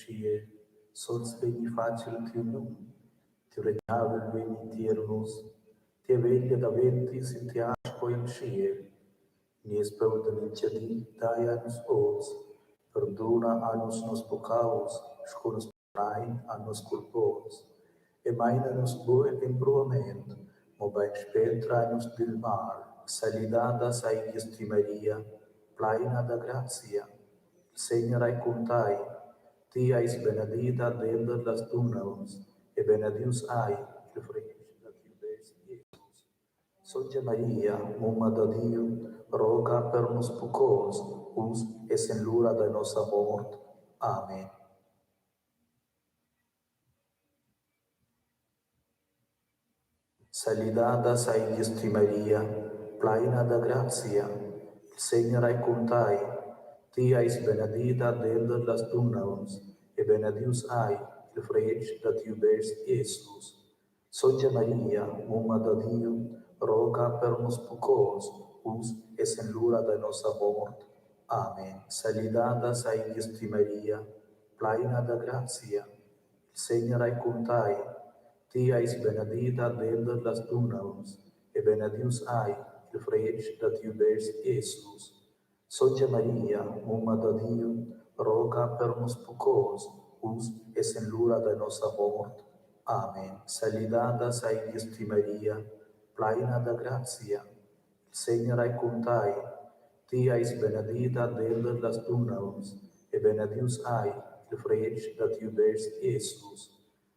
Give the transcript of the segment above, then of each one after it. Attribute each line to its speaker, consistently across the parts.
Speaker 1: scie, sols veni facil tiu nun, tiu regnavel veni tiernos, tie veglia da ventis in te asco in scie, nies peuden incedi, dai anus os, perdona anus nos pecaus, sconos prain anus culpos, e maina nos boe embruament, mobain spetra anus del mar, salidada saitisti Maria, plena da gratia, Señor contai, ti ais benedita dentro las dunaus, e benedius ai, il fructus da tibes Iesus. Sonja Maria, Mumma da Dio, roga per nos pecos, us es en l'ora de nossa mort. Amen. Salidada saitisti Maria, plena da gratia, il Señor contai, ti ais benedita dentro las dunaus, e benedius ai, il fructus da tibes Iesus. Sonja Maria, Mumma da Dio, roga per nos pecos, us es en l'ora de nossa mort. Amen. Salidada saitisti Maria, plena da gratia, il Señor contai, ti ais benedita dentro las dunaus, e benedius ai, il fructus da tibes Iesus. Sonja Maria, Mumma da Dio, roga per nos pecos, us es en l'ora de nossa mort. Amen. Salidada saitisti Maria, plena da gratia, il Señor contai, ti ais benedita dentro las dunaus, e benedius ai, il fructus da tibes Iesus.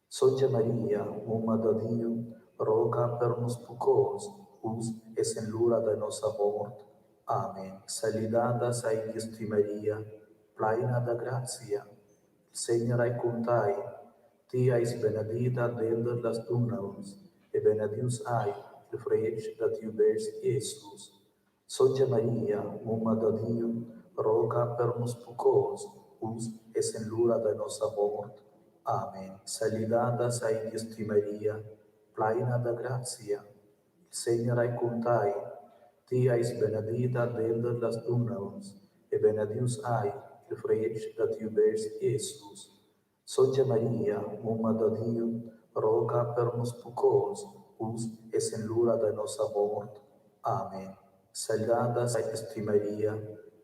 Speaker 1: Sonja Maria, Mumma da Dio, roga per nos pecos, us es en l'ora de nossa mort. Amen. Salidada saitisti Maria, plena da gratia, il Señor contai, ti ais benedita dentro las dunaus, e benedius ai, il fructus da tibes Iesus. Sonja Maria, Mumma da Dio, roga per nos pecos, us es en l'ora de nossa mort. Amen. Salidada saitisti Maria, plena da gratia, il Señor contai, ti ais benedita dentro las dunaus, e benedius ai, il fructus da tibes Iesus. Sonja Maria, Mumma da Dio, roga per nos pecos, us es en l'ora de nossa mort. Amen. Salidada saitisti Maria,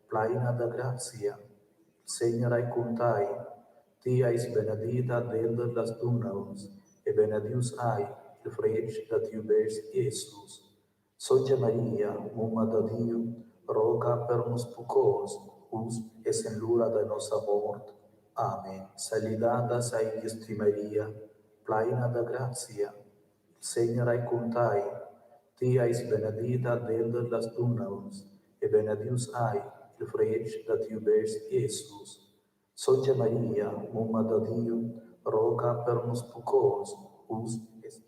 Speaker 1: plena da gratia, il Señor contai, ti ais benedita dentro las dunaus, e benedius ai, il fructus da tibes Iesus. Sonja Maria, Mumma da Dio, roga per nos pecos, us es en l'ora de nossa mort. Amen. Salidada saitisti Maria, plena da gratia, il Señor contai, ti ais benedita dentro las dunaus, e benedius ai, il fructus da tibes Iesus. Sonja Maria, Mumma da Dio, roga per nos pecos, us es...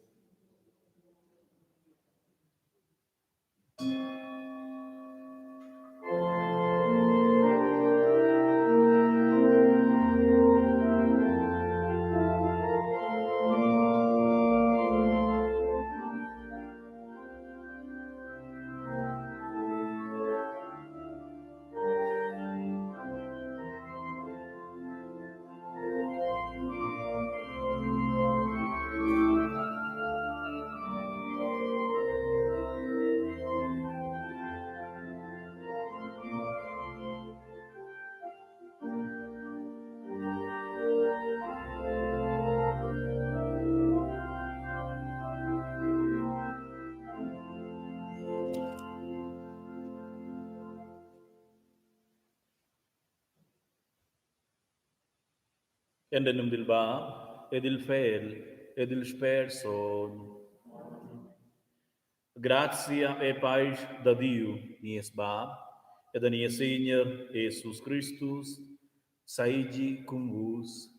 Speaker 2: En det nom del Bab, e del Fiel, e del Spir Son. Gratia e paz da Dio, nies Bab, e da nies Senhor Jesus Christus, saigi com vos.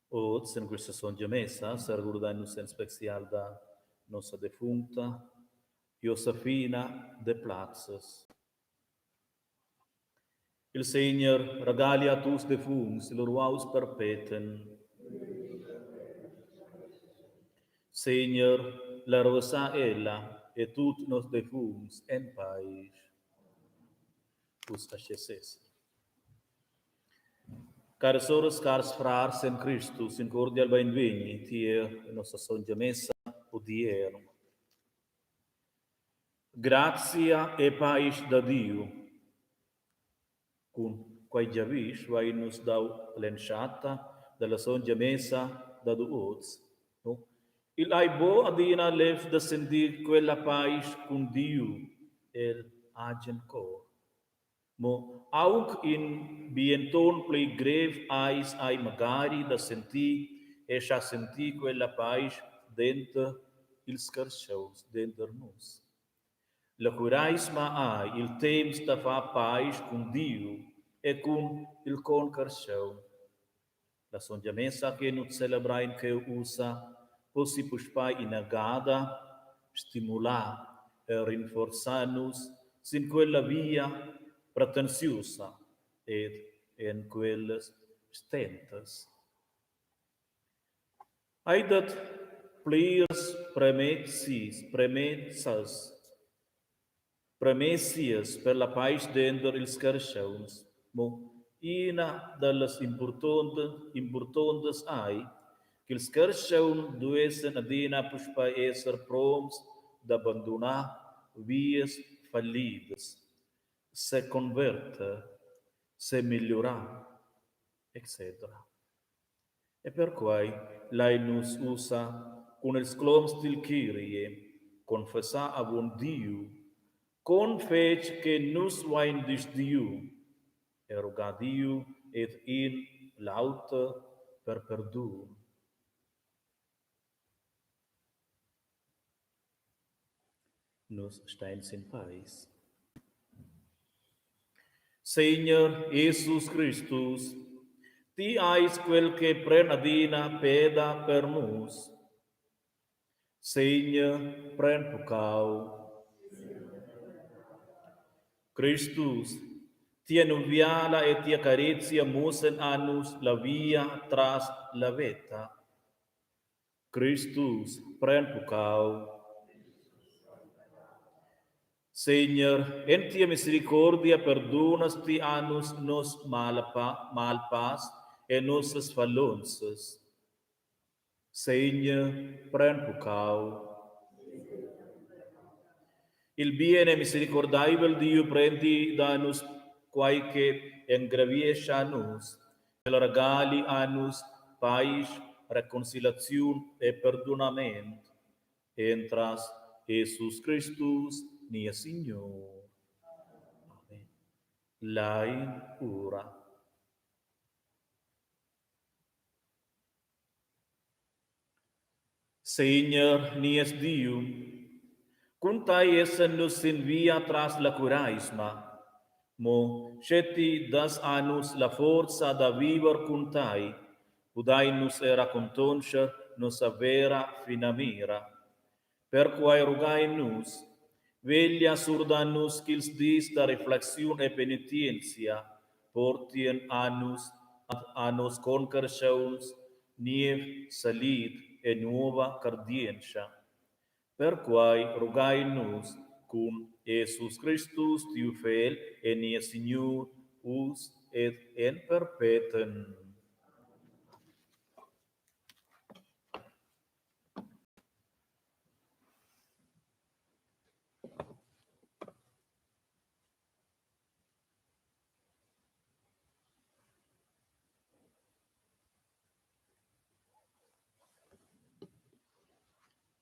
Speaker 2: Oggi, in questa sonja messa, ricordando in special da nostra defunta, Josefina de Platzes. Il Signor regali a tus defunts il ruaus perpeten. Signor, la rosa ella e tut nos defunts en paz. Us asceses. Care sorës, caros frares in Christus, in cordial benveni, tie nostra sonja messa odierno. Grazia e paz da Dio, con quai giavish, vai nos dau l'ensciata della sonja messa da duoz, no? Il ai bo adina lev da sentir quella paz con Dio, el agen cor. Mo auch in bienton plei grev ais ai magari da senti e sha senti quella paz dentro il scarsciaus, dentro nos. La cureisma ai il temps da fa paz con Dio e con il concarsciau. La sonja messa che nu celebra in che usa possi puspai in agada, stimula e rinforzanus sin quella via pretensiosa ed in quelles stentas. Aidat pliers premessias per la paz dentro il scarsciauns, mo una dallas importantes ai, che il scarsciaun duesen adina puspa esser proms d'abbandonar vies fallidas, se converter, se migliorar, etc. E per quai l'ainus usa con il scloms til Kyrie, confessa a buon Dio, con fec che nus vain dis Dio, eroga Dio et in lauta per perdun. Nus steins in pais. Signor Jesus Christus, ti ais quel che prenadina peda per nus. Signor, pren pucau. Christus, ti annuviala e ti accarezia musen annus la via tras la veta. Christus, pren pucau. Signor, en tia misericordia perdonas ti annus nos malpas e nossas falonças. Signor, pren pucau. Il bene misericordabil Dio prendi da nus quae engraviesce nus, e regali a nus paz, reconciliazione e perdonamento, entras Jesus Christus, nia Signor. Amen. Lain ura. Signor, nies Dio, cuntai essendus in via tras la cureisma, mo sceti das annus la forza da viver cuntai, udai nus era contoncer nos avera finamira, per quae rugai nus, veglia surda nus quils dis da reflexion e penitentia, portien annus ad annus concarciauns, niev salid e nuova cardientia, per quae rugai nus cum Jesus Christus tiu fel e nia Signor us et en perpetuum.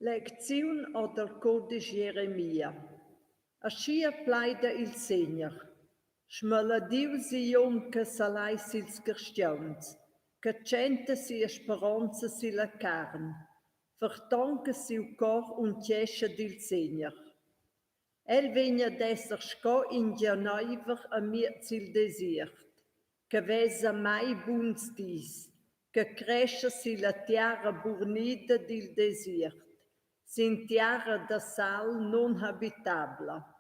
Speaker 3: Lezione dal codice Jeremia. Ascia pleida il Signor. Schmaladiu si che salais ils cristians, che cente si speranza si la carne, vertonque si il cor un tiesce dil Signor. El vegna d'esser sco in Genaiver a mirzil desirt, che vesa mai buns dis, che cresce si la tiara burnida dil desirt, sin tiara da sal non habitabla.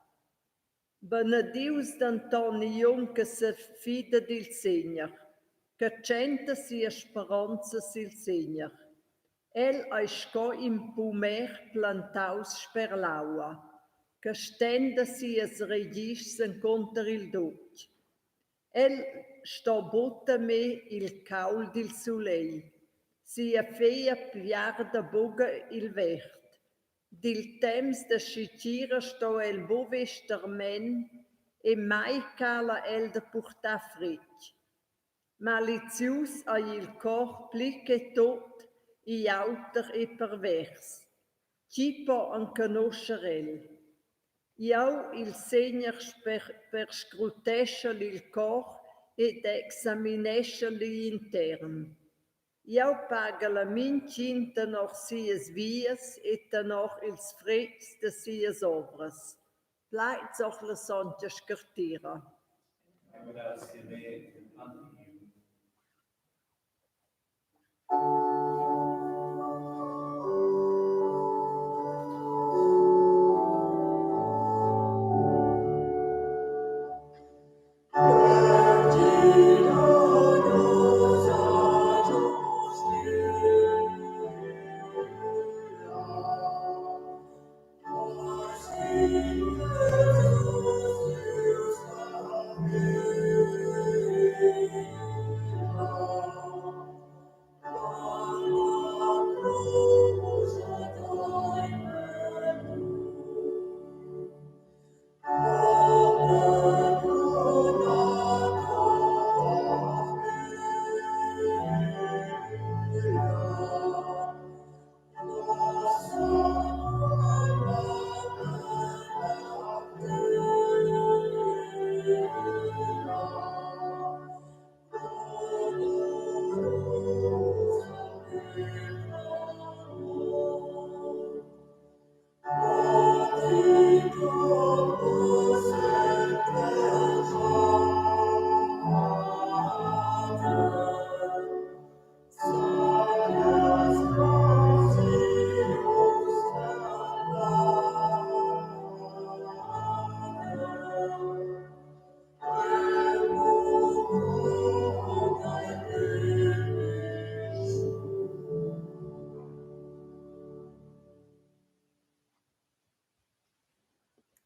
Speaker 3: Benedius d'Antonium che se fida dil Signor, che centa sia speranza sil Signor. El ai sco in pumer plantaus sper l'aua, che stenda sias regis contra il duc. El sto botta me il caul del soleil, sia feia pliarda boga il vert. Dil temps de schitira sto el bovestermen e mai cala el de portar fric. Malizius a il cor plique tot i auter e pervers. Chi po an conoscer el? Iau il Segner perscrutescha il cor ed examinescha l'intern. Iau paga la mincin tenor sies vies e tenor ils freds de sies obras. Pleit auch la sonja scartira.
Speaker 2: Grazie a me, a Dio.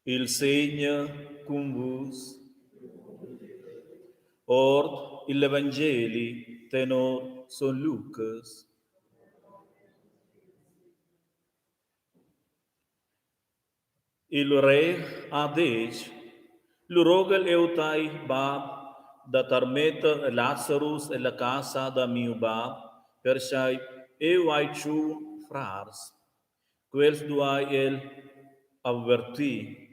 Speaker 2: Il Segno cum vos. Ord il Evangeli tenor Son Lucas. Il re adeix, l'urogel eutai bab, da tarmeta Lazarus e la casa da mio bab, per sai eu ai ciu frars. Quels duai el avverti,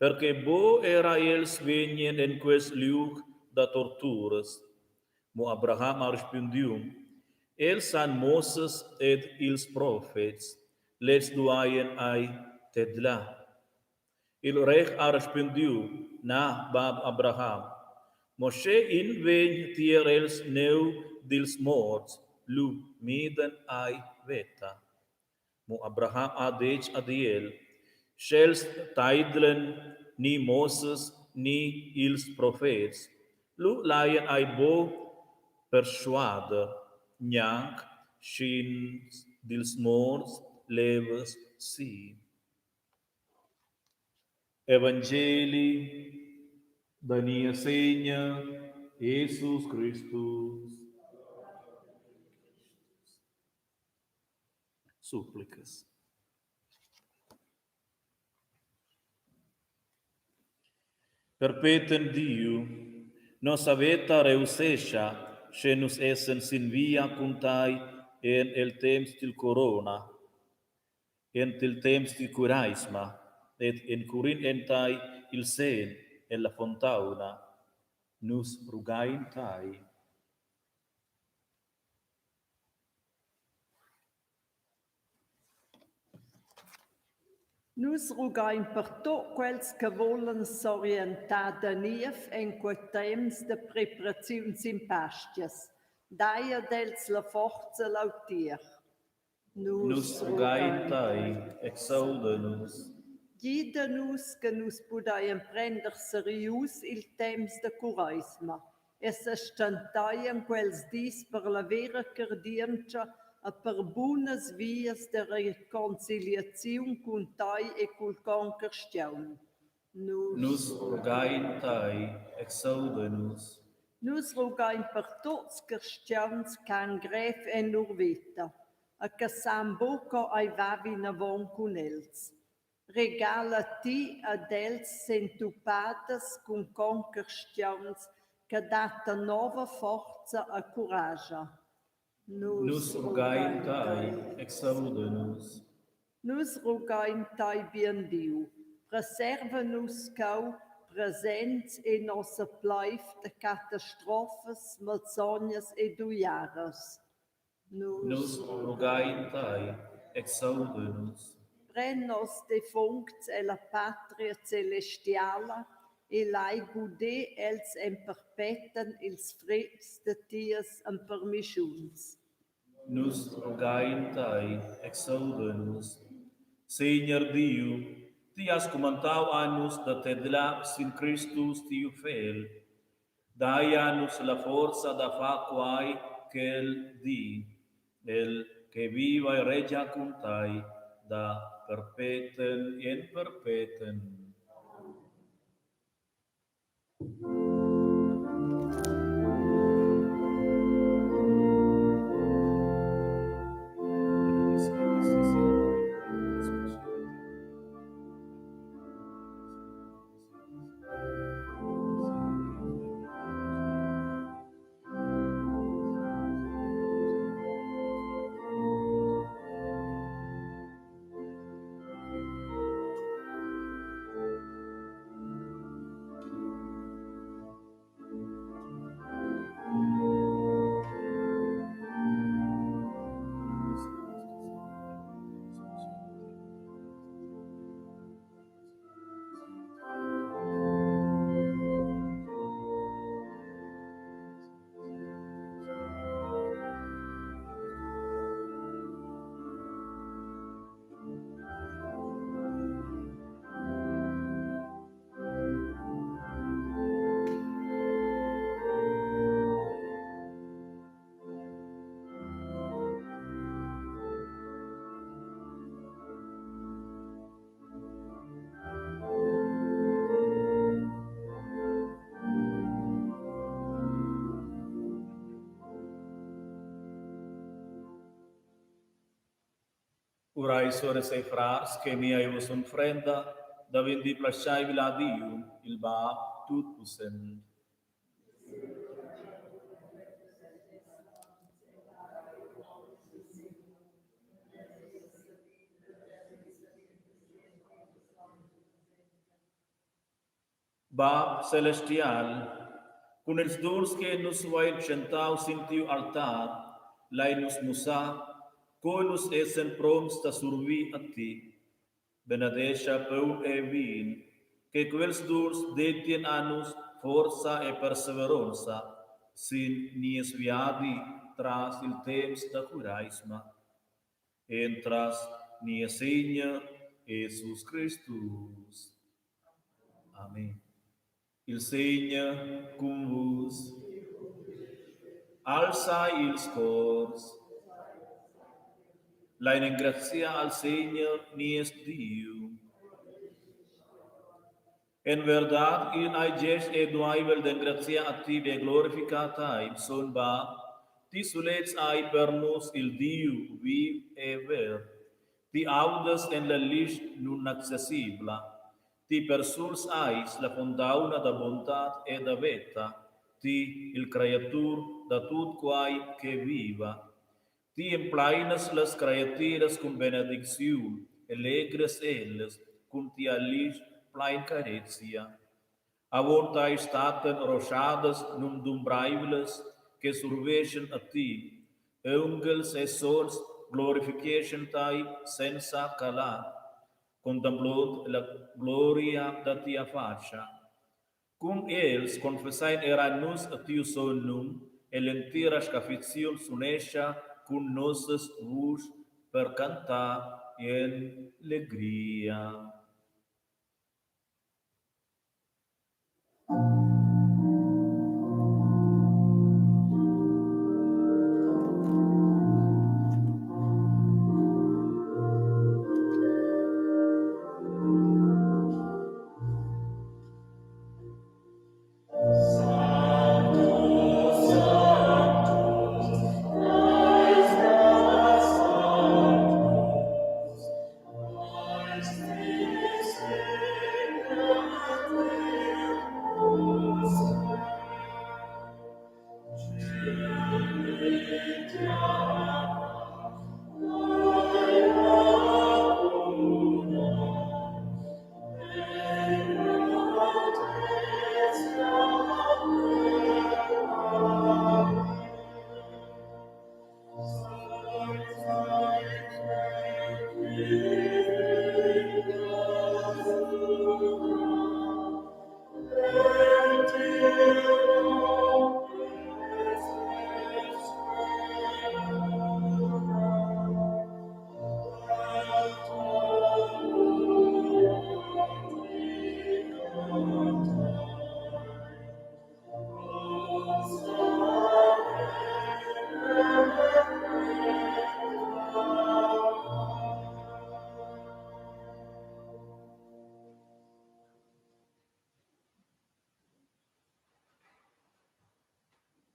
Speaker 2: perché bo era el svenien en quels liug da torturas. Mo Abraham respondiu, el san Moses ed ils profets, les duaien ai tedla. Il reg respondiu, na bab Abraham, Moshe invegn tier els neu dils morts, lu miden ai veta. Mo Abraham adec adiel, Schels taidlen ni Moses ni ils profets, lu laien ai bo persuader, nyank shins dils morts leves si. Evangeli da nia Segna Jesus Christus. Súplicas. Perpetuem Dio, nos aveta reusecha, che nos essen sin via cuntai en el temps til corona, en til temps til cureisma, et en curin entai il sen en la fontauna, nus rugaintai.
Speaker 3: Nus rugain per tot quels que volen s'orientar de nief en quei temps de preparaziuns impastias, daia dels la forza lautier.
Speaker 2: Nus rugaintai, exauda-nos.
Speaker 3: Guida-nos que nus podaiam prender serius il temps de cureisma, e s'estantaiam quels dis per la vera cardientia a per bunas vias de reconciliaziun cun tai e cul conquerstiaun.
Speaker 2: Nus rugaintai, exauda-nos.
Speaker 3: Nus rogain per tots cristians can gref en urveta, a che san boco ai vavi navon con els. Regala ti ad els centupades con cristians che data nova forza a coraggio.
Speaker 2: Nus rogain tai, exauda-nos.
Speaker 3: Nus rogain tai bien Diu, preserva-nos cau presents em nossa Pleiv de catastrofes, malsonhas e doiaras.
Speaker 2: Nus rogain tai, exauda-nos.
Speaker 3: Pren nos defuncts e la patria celestiala e lai gude els en perpeten ils freds de tias en permissions.
Speaker 2: Nus rogain tai, exauda-nos. Senhor Dio, ti has comandado a nos da tedla sin Christus tiu fel. Dai a nos la forza da fa quai che el di, el che viva e regia con tai, da perpetuum in perpetuum. Urai sores e frars che mi ai vos frenda, da vendi plasciai vila Dio, il ba tut pussem. Ba celestial, con els dors que nos vai centau sintiu altar, lai nos musa, coi nos essen proms da survi a ti. Benedescia Paul e vin, che quels durs detien a nos forza e perseveranza, sin nies viadi tras il temps da cureisma. Entras nia segna Jesus Christus. Amen. Il segna cum vos, alçai ils cors, la ingrazia al Señor nies Dio. En verdad, in aigesh e duaivel de gratia a ti de glorificata son ba, ti sulets ai per nos il Dio viv e ver, ti audes en la list non accessibla, ti persuls ais la fondauna da bontat e da veta, ti il creatur da tut quai che viva, ti emplainas las creatiras con benedicción, alegres elles, cum ti alis plain caretia. Avontai staten rochadas num dumbraiveles que surveixen a ti, angels e sons glorification tai senza cala, contemplot la gloria da tia faccia. Cum els confessain eranus a tiu sonum, e l'entira scafizion sunescia cum nosses vos per cantar in alegria.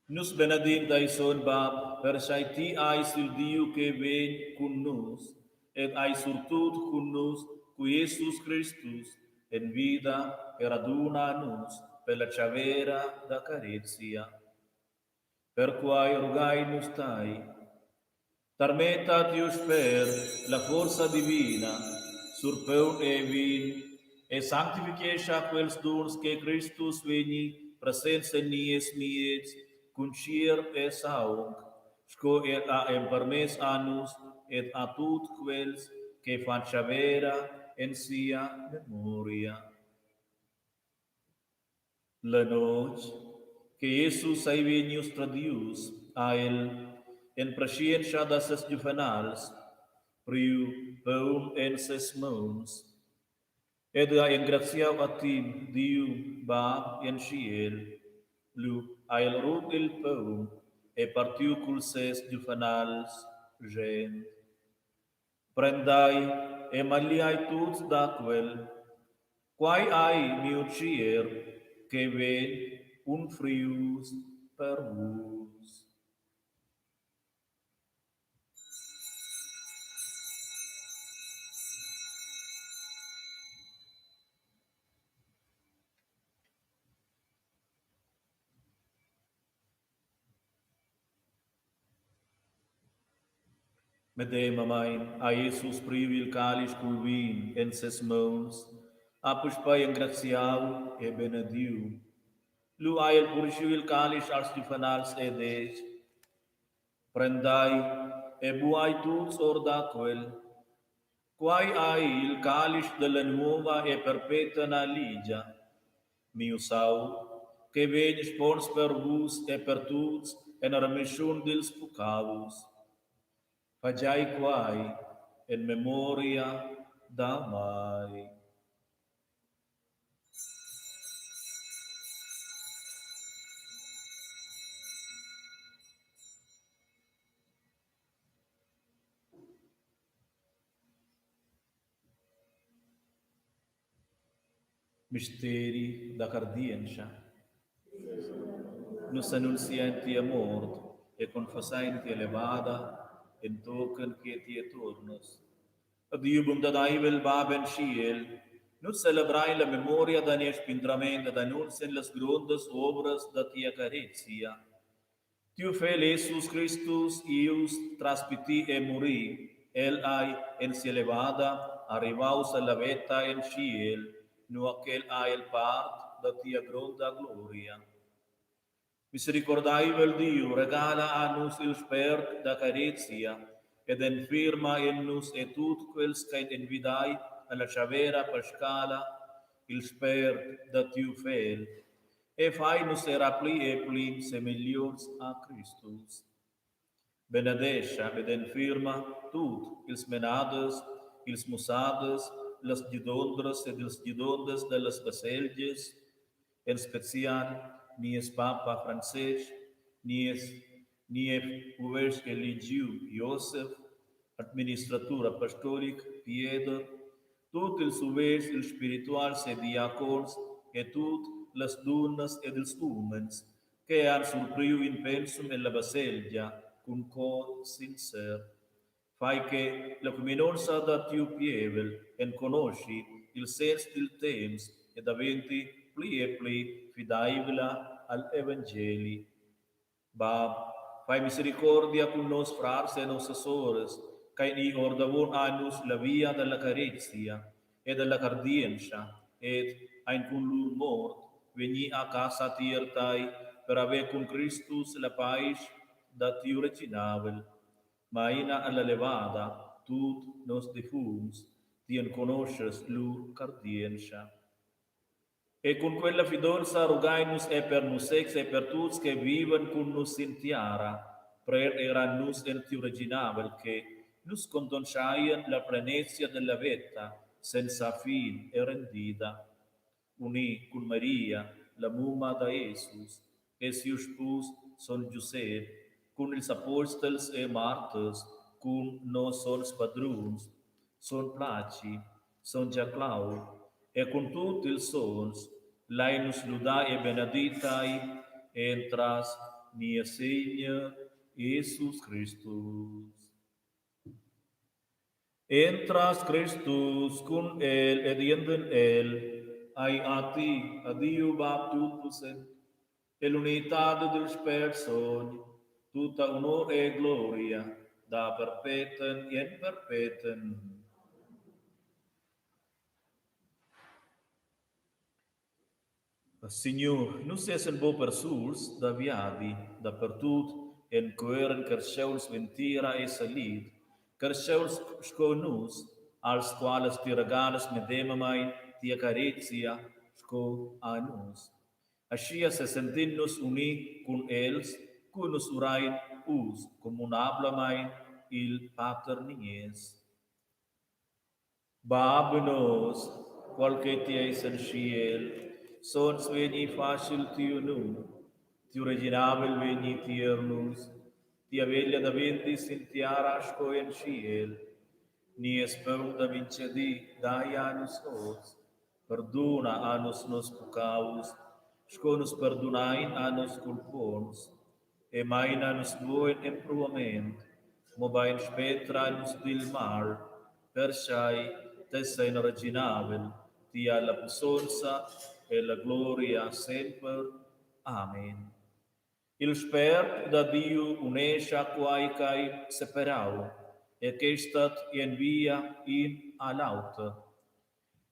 Speaker 2: Nus benedicta son Bab, per ti ais il Dio che ven con nos, et ais surtut con nos, qui Jesus Christus, en vida e raduna nos, per la chavera da carizia. Per quai rugai nos tai, tarmeta tius per la forza divina, surpeun e vin, e sanctification quels dons que Christus veni, presenza nies nies, cuncier e saung, sco et a empermes annus, et a tut quels que fan chavera en sia memoria. La noche que Jesus ai venius tradius a el en prescientia das ses juvenals, priu peum en ses mons, ed a ingratiau a tim Diu Bab en ciel, lu a el rut il peum, e partiu cul ses juvenals gen. Prendai e maliai tuts daquel, quai ai miu cier, che ven un frius per vos. Medem amain a Jesus privil calis cul vin en ses mons, apus pai ingratiau e benediu. Lu a el purgiu il calis als juvenals edes, prendai e buai tuts or daquel, quai ai il calis della nuova e perpetua ligia, miu sau, che veni spons per vos e per tuts en remission dils pucavus. Fagiai quai en memoria da mai. Misteri da cardienza. Nos annuncianti a mort e confessanti elevada en token que ti etornos. Adiubum dadaivel baben ciel, nos celebrai la memoria da ne spindramento da annunzien las grandes obras da tia carizia. Tiu fel Jesus Christus ius traspiti e muri, el ai en si elevada, arrivaus a la veta en ciel, nu aquel ai el part da tia gronda gloria. Misericordaivel Dio regala a nos il sperc da carizia, ed enfirma in nos et tut quels cae invidai alla chavera pascala il sperc da tiu fel, e fai nos era pli e pli semeliors a Christus. Benedescia ed enfirma tut ils menades, ils musades, las gidondres ed ils gidondes de las baselges, en special nies Papa Frances, nies uvers eligiu Iosef, administratura apostolic Pieder, tut ils uvers il spirituals e diacons, et tut las dunas ed ils umens, che han surpriu in pensum en la baselgia, cum cor sincer. Fai che la cominonza da tiu pievel en conosci il sens del temps ed aventi pli e pli fidaivela al Evangeli. Bab, fai misericordia con nos frars e nos sores, che ni ordavon annus la via della carizia e della cardienza, ed ein con lur mort, veni a casa tiertai, per ave con Christus la pais da tiu reginavel, maina alla levada, tut nos defums, tien conosces lur cardienza. E con quella fiducia rogai-nos e per nos ex e per tutti che viven con nos in tiara, per era nos en tiu reginavel che nos condonciaien la plenezia della vita, senza fin e rendida, uni con Maria, la muma da Jesus, e siu spus son Giuseppe, con ils apostels e marters, con nos sons padruns, son placi, son Giaclau, e con tutti ils sons, lainus ludai e beneditai, entras nia Seigneur Jesus Christus. Entras Christus cum el ed ienden el, ai a ti, a Dio baptus e l'unità del Spirito, tutta onor e gloria, da perpetuum in perpetuum. Signor, nus essen bo persurs da viadi, dappertut, en coeren carceuls ventira e salid, carceuls sconus, als quales ti regalas medemamai, tia carizia, sco anus. Ascia se sentinus uni cum els, cunus urain us, communablamai il pater nies. Babenos, qualche tieis en ciel, sons veni facil tiu nu, tiu reginabil veni tiernus, tia veglia da vendis in tiarasco en ciel, ni esperum vincedi dai anus nos, perdona anus nos pucaus, sconus perdonain anus culpons, e maina nos voen impruament, mobain spetra anus dil mal, persai tessa in reginavel, tia la pussonza e la gloria sempre. Amen. Il sper da Dio unescia quai cae separau, e che stat in via in alauta.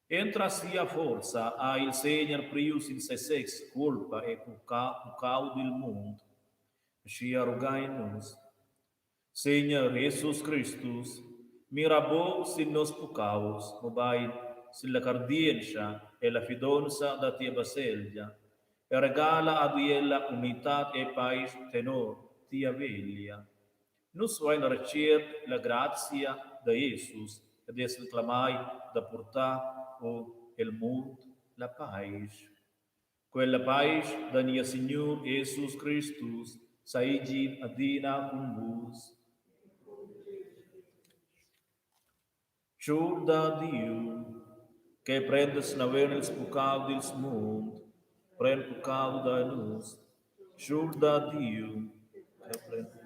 Speaker 2: Entra sia forza a il Seigneur prius in se sex culpa e pucau del mundo. Scia rogai-nos. Seigneur Jesus Christus, mirabo sin nos pucaus, mobai sin la cardienza e la fidonza da tia baselgia, e regala ad ella unitat e pais tenor tia veglia. Nus vain recer la grazia da Jesus, ed es reclamai da portar o el mund la pais. Quella pais da nia Signor Jesus Christus, saigi adina cum vos. Ciur da Dio, que prendes na venes pucau dils mund, prend pucau da nus. Ciur da Dio, que prend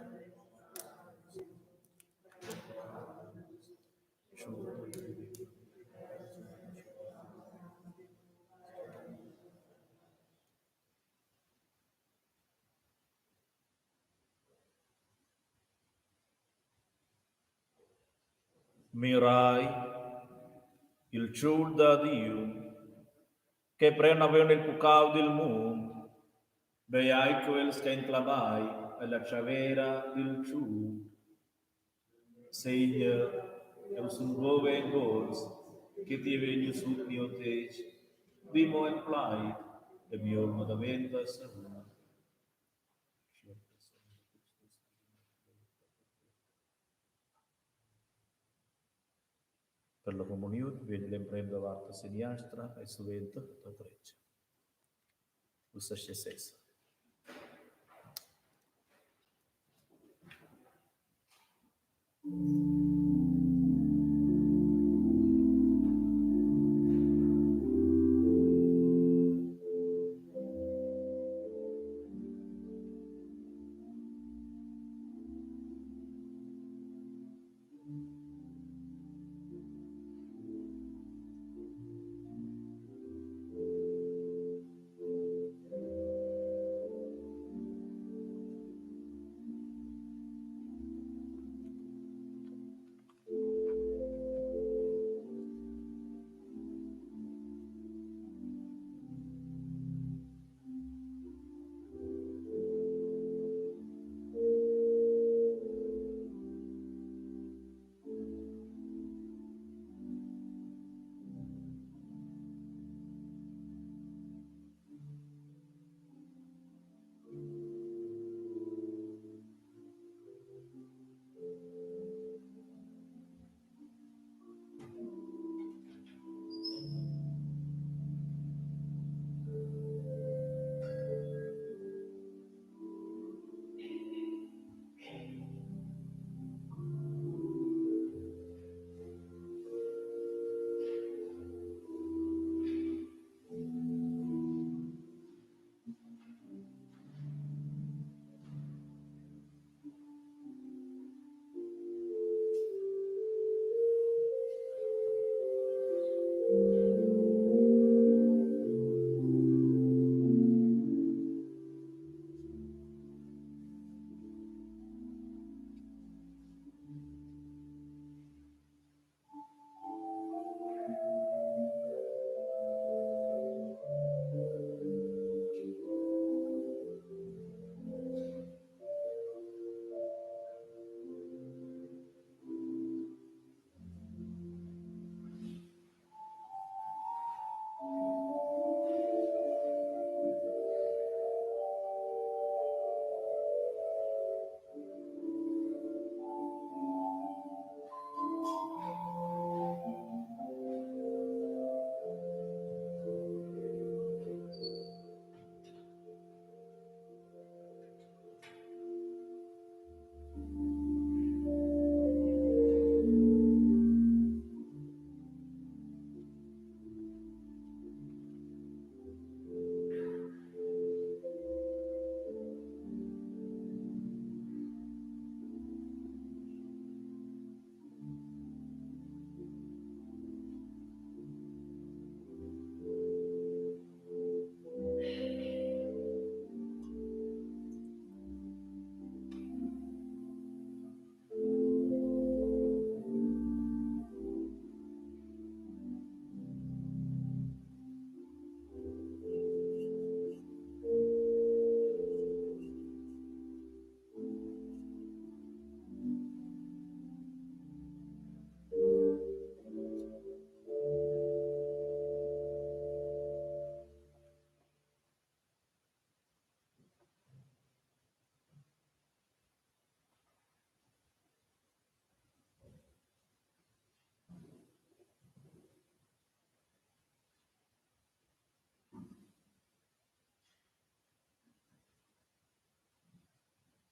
Speaker 2: mirai il ciur da Dio, che prend na venes il pucau del mund, beai quels che inclamai alla chavera del ciur. Seigneur, eu sunt vove en vos, che ti venius ut mio tec, dimo en Pleiv, e mio modamenta seruna. Per la comunione, vedi l'emprenda varta siniastra e suventa da treccia. Usa scesessa.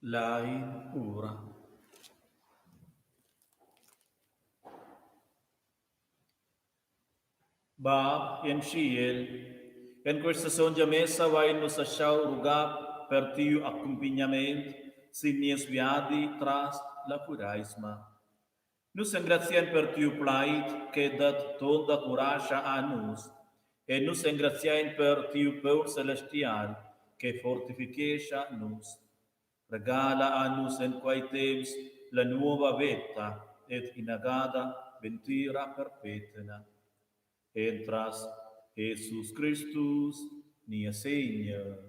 Speaker 2: Lai ura. Ba en ciel, en questa sonja messa vai no sachau rugap per tiu accompagnamento signies viadi tras la cureisma. Nus engraziam per tiu plait che dat tonda curaja a nus, e nus engraziam per tiu peur celestial che fortificecha nus. Regala a nus en quai temps la nuova vetta et inagada ventura perpetua. Entras Jesus Christus, nia Senhor.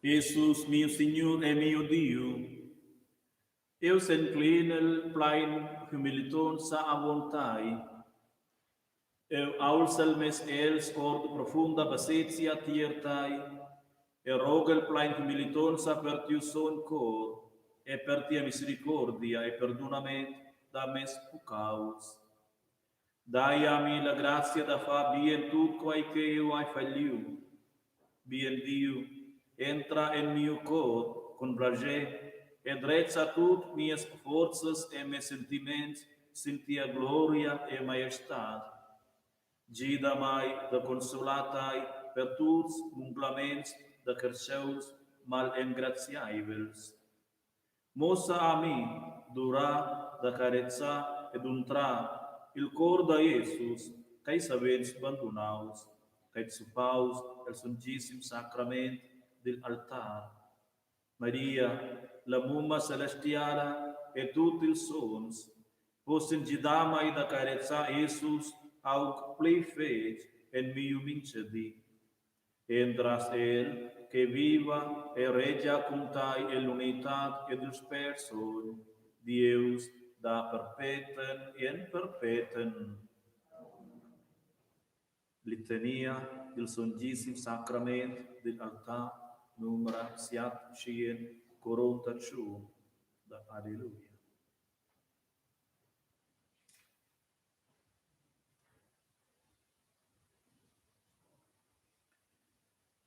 Speaker 2: Jesus, meu Senhor e meu Dio, eu se inclino el plain humiliton sa a vontade, eu ausalmes els or profunda basetia tiertai, e rogo el plain humiliton sa per tiu son cor, e per tia misericordia e perdonamento da mes pecaus. Dai a mi la grazia da fa bien tutto quai che eu hai falliu. Bien Dio, entra en mio cor con prazer, e drezza tut mias forças e meus sentimentos, sentia gloria e majestade. Gida mai da consolatai per tuts mumplaments da carceus mal engraziaibels. Mossa a mi, dura da carezza ed untra, il cor da Jesus, cai savens abandonaus, cai supaus el Santíssimo Sacramento del altar. Maria, la mumma celestiala e tutti ils sons, possem gidamai da carezza Jesus au Pleiv en mio mincedi. Entras el, que viva e regia cum tai e l'unitat e dus person, Deus da perpetuum in perpetuum. Litania del Santíssimo Sacramento del altar, numera siat cien coronta ciu, da Alleluia.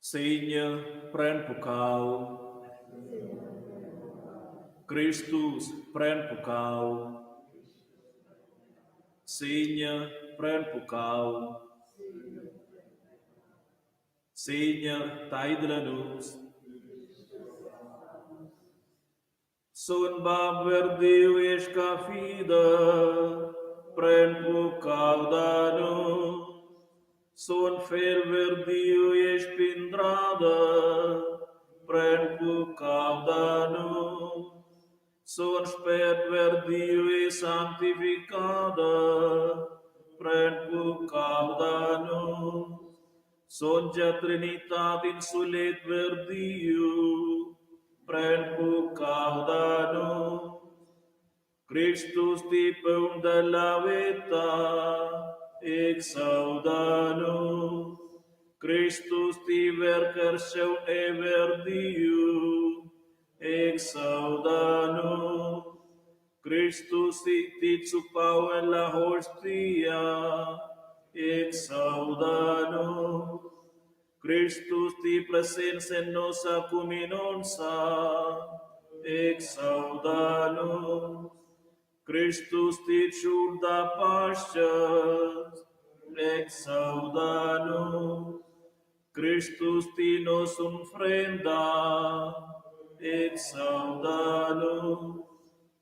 Speaker 2: Senhor, pren pecau. Christus, pren pecau. Senhor, pren pecau. Senhor, tai de la luz. Sun verdiu esca fida, pren pucaudano. Sun fel verdiu espindrada, pren pucaudano. Sun spet verdiu e santificada, pren pucaudano. Sonja Trinitat insulet verdiu, pren pucaudano. Christus tipum dalla vita, exaudano. Christus ti vercerseu e verdiu, exaudano. Christus tit supau en la hostia, exaudano. Christus ti presens en nos acuminonsa, exaudano. Christus ti ciurda pasces, exaudano. Christus ti nos unfrenda, exaudano.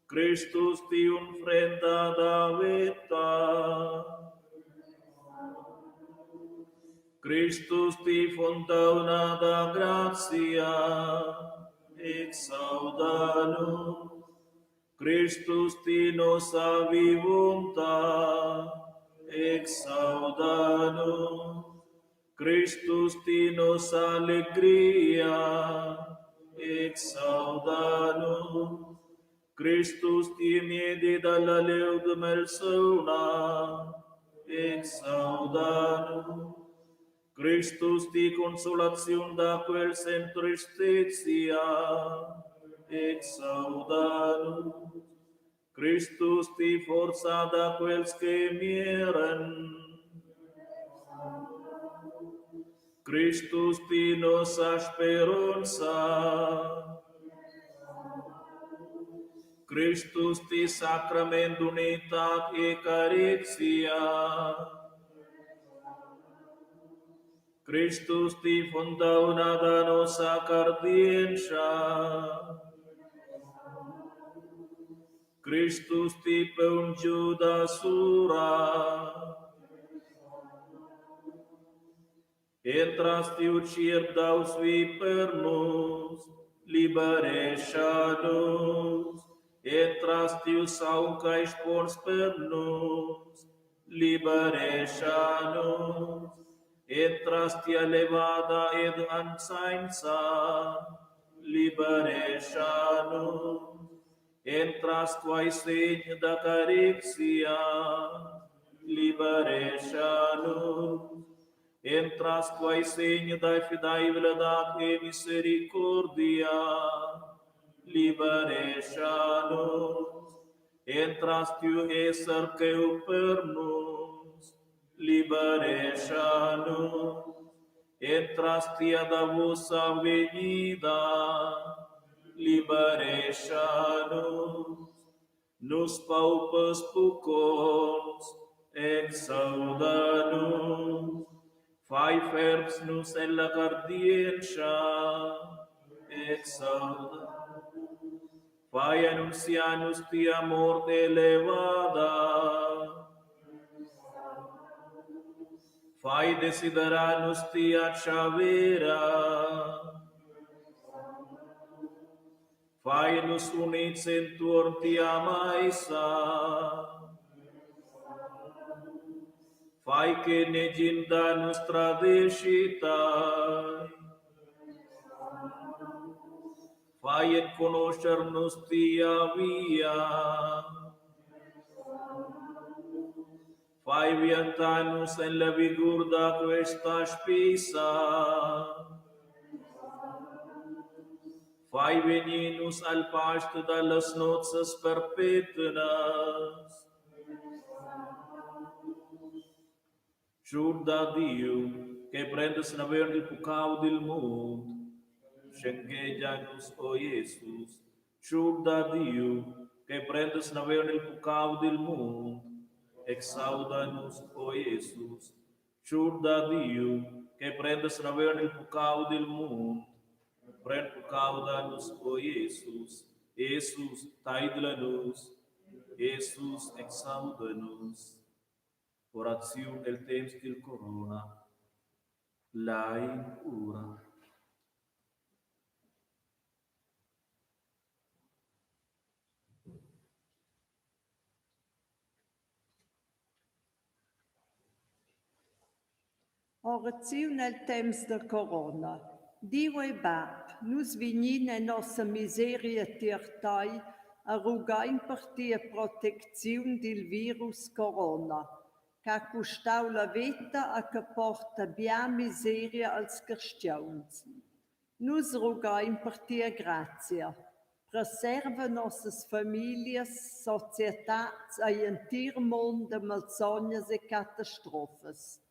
Speaker 2: Christus ti unfrenda da vita, Christus ti fontauna da gratia, exaudano. Christus ti nos avivunta, exaudano. Christus ti nos alegria, exaudano. Christus ti miedi dalla leudum elsona, exaudano. Christus ti consolation da quel sem tristetia, exaudano. Christus ti forza da quels que mieren, Christus ti nos asperanza, Christus ti sacrament unitat e caritia, Christus ti fondauna da nosa cardientia, Christus ti peungiu da sura, entras tiu cirdaus vipernus, liberescianus, entras tiu sauca expons pernus, liberescianus, entras tia levada ed ansainsa, liberescianus, entras quae segn da carixia, liberescianus, entras quae segn da fidaibilitat e misericordia, liberescianus, entras tiu esser queu pernus, liberescianus, entras tia da vossa venida, liberescianus, nos paupas pucons, exaudanus, fai ferbs nos en la cardientia, exaudanus, fai annuncianus tia morte elevada, fai desideranus tia chavera, fai nos unit centur tia maesa, fai che neginda nostra descitai, fai et conoscernos tia via, fai viantanus en la vigor da questa spisa, fai veninus al pasto dallas nozes perpetuas, Giurda Dio, che prendes naver il pucau del mund, Schengejanus, o Jesus, Giurda Dio, che prendes naver il pucau del mund, exaudanus, o Jesus, Giurda Dio, che prendes naver il pucau del mund, prend pucaudanus, o Jesus, Jesus, taide-la-nos. Jesus, exauda-nos. Orazione del temps del corona. Lai ura.
Speaker 3: Orazione nel temps del corona. Dio e Bab, nus vignine nostra miseria tirtai, a rugain per tia protezione del virus corona, che custau la vita a che porta bia miseria als cristians. Nus rugain per tia grazia. Preserva nossas famílias, societats e intir mondo de malsognas e catastrofes.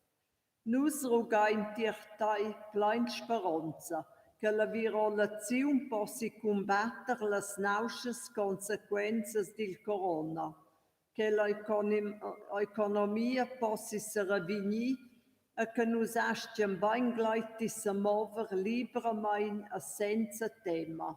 Speaker 3: Nus rugain tirtai plein speranza, che la virolazione possa combattere le nauschas conseguenze del corona, che l'economia possa se ravinir e che nus astien ben gleiti se mover liberamente e senza tema.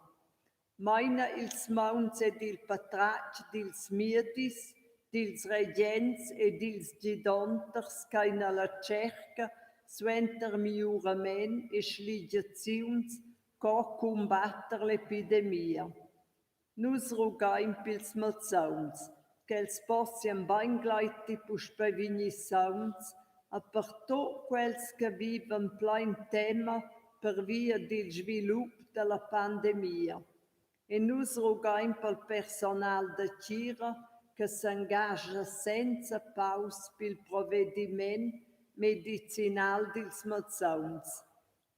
Speaker 3: Meina ils mauns ed il patratg dils miedis, dils regents e dils gidonters caina la cerca suenter miurament e sligiaziuns co combatter l'epidemia. Nus rugaim pils malsauns, qu'els possiam ben gleiti puspevignisauns, a per tot quels che viven plein tema per via del svilup de la pandemia. E nus rugaim pel personal de Cira che s'engaja senza paus pil provediment medicinal dils malsauns.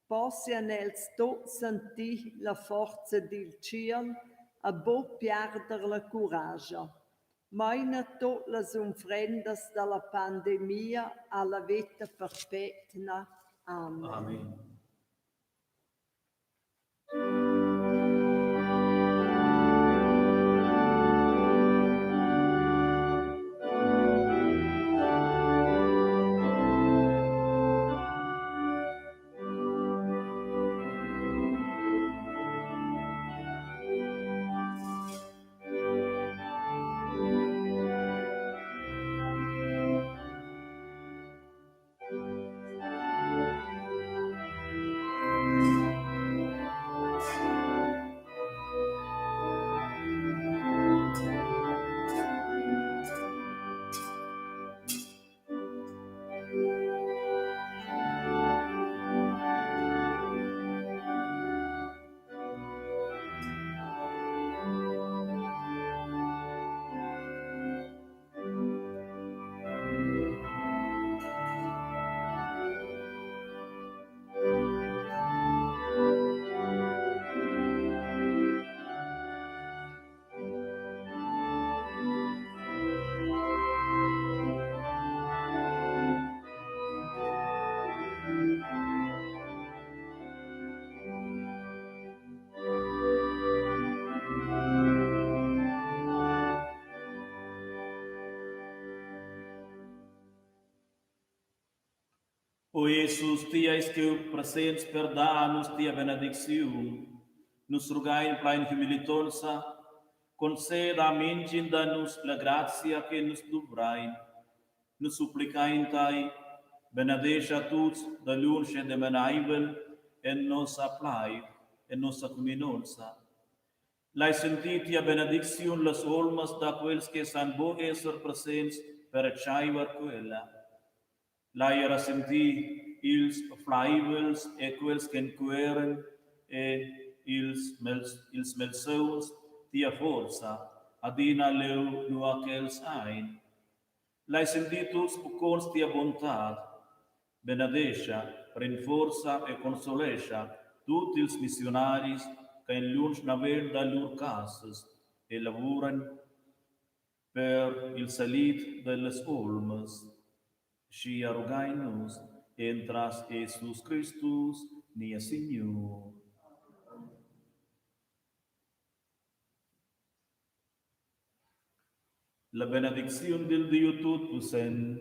Speaker 3: Possian els tot sentir la forza del ciel a bo perder la coraggio. Meina tot las ofrendas dalla pandemia alla vita perpetua. Amen.
Speaker 2: Amen. O Jesus, tiais que presentes per dar-nos tia benedicción, nos rogai in plein humilitonsa, conceda a menginda-nos la gracia que nos dovrai, nos suplicai in tai, benedesca tuts da lunche de menaivel, en nossa Pleiv, en nossa cominonsa. Lai sentiti a benedicción las olmas da quels que san bo esser presents per echaivar quella. Lai era senti ils flaivels e quels que enqueren e ils melsons tia forza, adina leu nu aquels ein. Lai senti tuts bucons tia bontat, benedesca, rinforza e consolesca tutti ils missionaris che in lunch navel da lur casas e lavuran per il salit delles olmes. Și rugai-nos entras Jesus Christus, nia Signor. La benedicción del Dio Tutposent,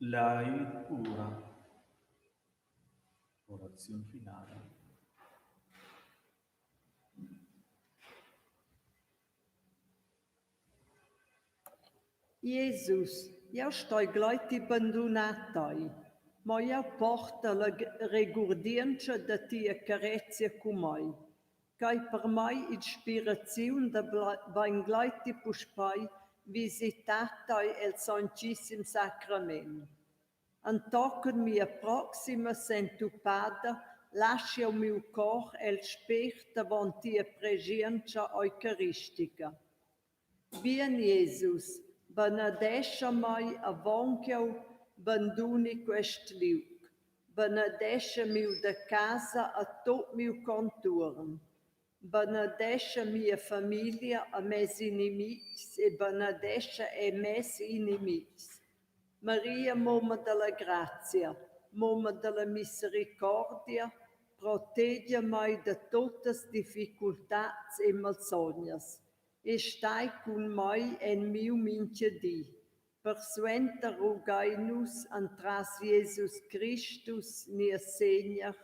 Speaker 2: Lai pura. Orazione finale.
Speaker 3: Jesus, io sto gleich abbandonat ma io porto la regurdienza da tia carezia con me, che per me ispirazione da ben gleich puspai visitata il Santissimo Sacramento. Antochen mia proxima sentupada, lascia o mio cor el spech davant tia presenza eucaristica. Bien Jesus, benedesce mai avoncheu, banduni quest liug. Benedesce miu da casa a tot miu conturn. Benedesce mia famiglia a mes inimics e benedesce e mes inimics. Maria, Mamma della Grazia, Mamma della Misericordia, protegge mai da totes dificultats e malsognas. E stai con mai en miu minche di. Persuenta rogai-nus antras Jesus Christus, nia Seigneur.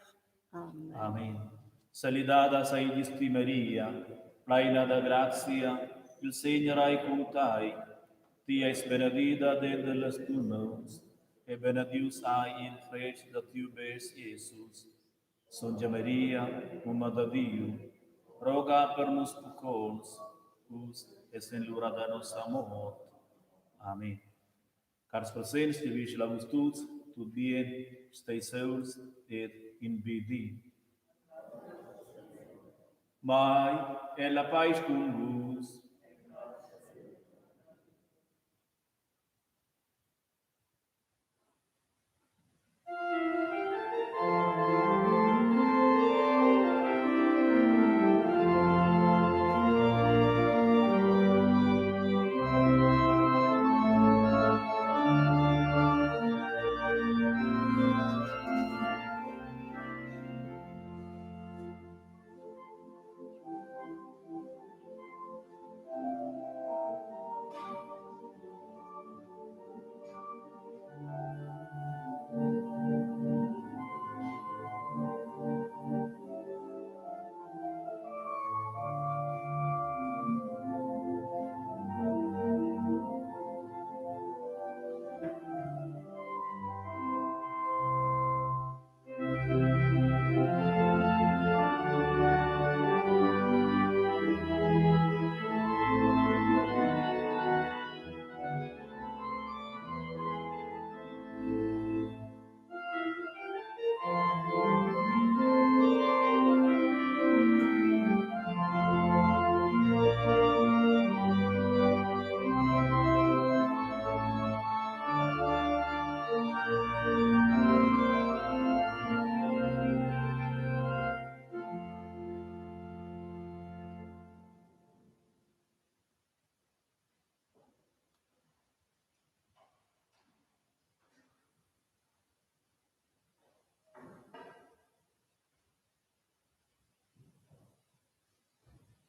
Speaker 3: Amen.
Speaker 2: Amen. Saludada saidis tu Maria, plena da gratia, il Signore è con te. Tu es benedita dentro las tuas, e benedius ai il fruto da tu bes, Jesus. Sonja Maria, Mamma de Dio, roga per nos pecadores, us es en l'hora de nostra mort. Amen. Cars presents, te vis la tots, tot bien, stay souls, et in vidi. Mai, e la paz con